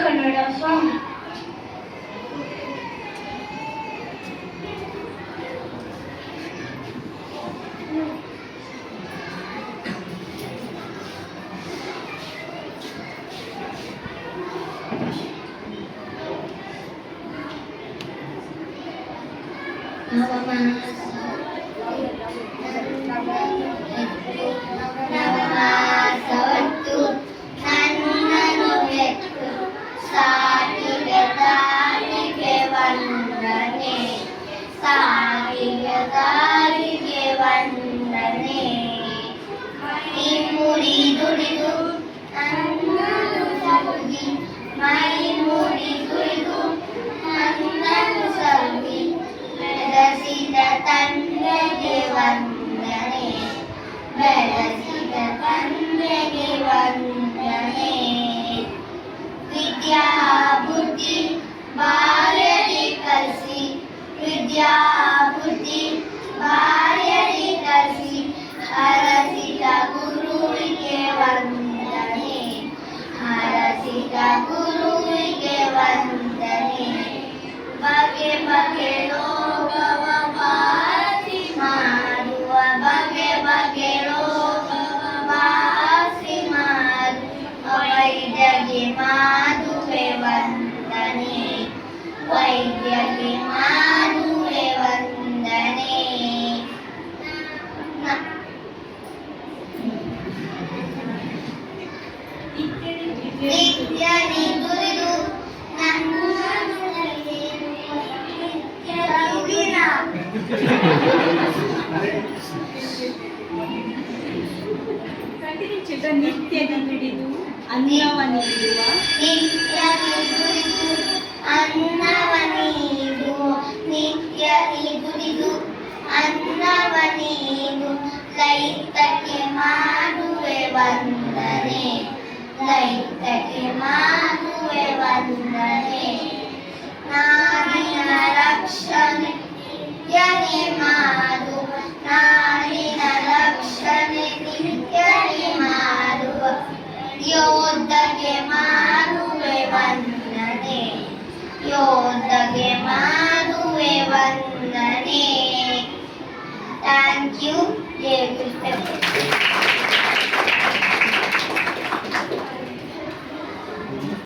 ಕನ್ನಡ ಸ್ವಾಮಿ. ನವಮಾಸವತ್ತು ನನ್ನನು ಹೆತ್ತು ಸಾಕಿದ ತಾಯಿಗೆ ವಂದನೆ, ಸಾಕಿದ ತಾಯಿಗೆ ವಂದನೆ. ಮೈ ಮುಡಿ ದುಡಿದು ನನ್ನನು ಸಲುಗಿ, ಮೈ ಮುಡಿ ದುಡಿದು ನನ್ನನು ಸಲುಗಿ ಬೆಳೆಸಿದ ತಂದೆಗೆ ವಂದನೆ, ಬೆಳೆಸಿದ ತಂದೆಗೆ ವಂದನೆ. ವಿದ್ಯಾ ಬುದ್ಧಿ ಬಾಲ್ಯದಿ ಕಲಿಸಿ, ವಿದ್ಯಾ ಬುದ್ಧಿ ಬಾಲ್ಯದಿ ಕಲಿಸಿ ಹರಸಿದ ಗುರುವಿಗೆ ವಂದನೆ, ಹರಸಿದ ಗುರುವಿಗೆ ವಂದನೆ. ಬಗೆ ಬಗೆ ರೋಗವ ವಾಸಿ ಮಾಡುವ, ಬಗೆ ಬಗೆ ರೋಗವ ವಾಸಿ ಮಾಡುವ ವೈದ್ಯಗೆ ಮಾಡುವೆ ವಂದನೆ, ವೈದ್ಯಗೆ ಮಾಡುವೆ ವಂದನೆ. ನಿತ್ಯ ದುರಿದು ನನ್ನನು ನಿತ್ಯದಿ ದುಡಿದು ಅನ್ನವ ನೀಡುವ, ನಿತ್ಯದಿ ದುಡಿದು ಅನ್ನವ ನೀಡುವ, ನಿತ್ಯದಿ ದುಡಿದು ಅನ್ನವ ನೀಡು ಲೈತಕ್ಕೆ ಮಾಡುವೆ ವಂದನೆ, ಲೈತಕ್ಕೆ ಮಾಡುವೆ ವಂದನೆ. ನಾಡಿನ ರಕ್ಷಣೆ ನಿತ್ಯನೇ ಮಾಡುವ, ನಾಡಿನ ರಕ್ಷಣೆ ನಿತ್ಯನೇ ಮಾಡುವ ಯೋಧಗೆ ಮಾಡುವೆ ವಂದನೆ, ಯೋಧಗೆ ಮಾಡುವೆ ವಂದನೆ. Thank you. ಜಯ ಕೃಷ್ಣ.